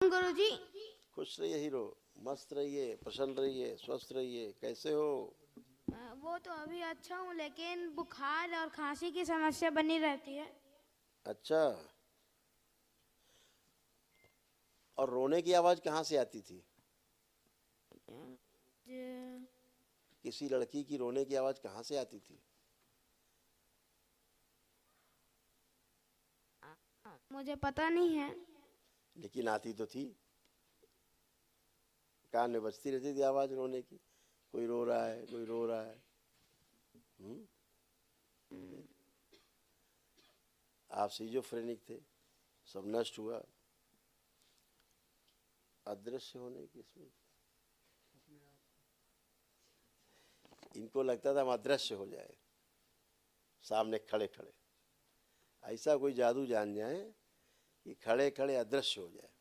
गुरुजी। खुश रहिए हीरो, मस्त रहिए, प्रसन्न रहिए, स्वस्थ रहिए। कैसे हो? वो तो अभी अच्छा हूँ, लेकिन बुखार और खांसी की समस्या बनी रहती है। अच्छा, और रोने की आवाज कहाँ से आती थी? किसी लड़की की रोने की आवाज कहाँ से आती थी? मुझे पता नहीं है। लेकिन आती तो थी, कान में बजती रहती थी आवाज रोने की। कोई रो रहा है, कोई रो रहा है। आप सिजोफ्रेनिक थे, सब नष्ट हुआ। अदृश्य होने की इसमें इनको लगता था हम अदृश्य हो जाए सामने खड़े खड़े। ऐसा कोई जादू जान जाए कि खड़े खड़े अदृश्य हो जाए।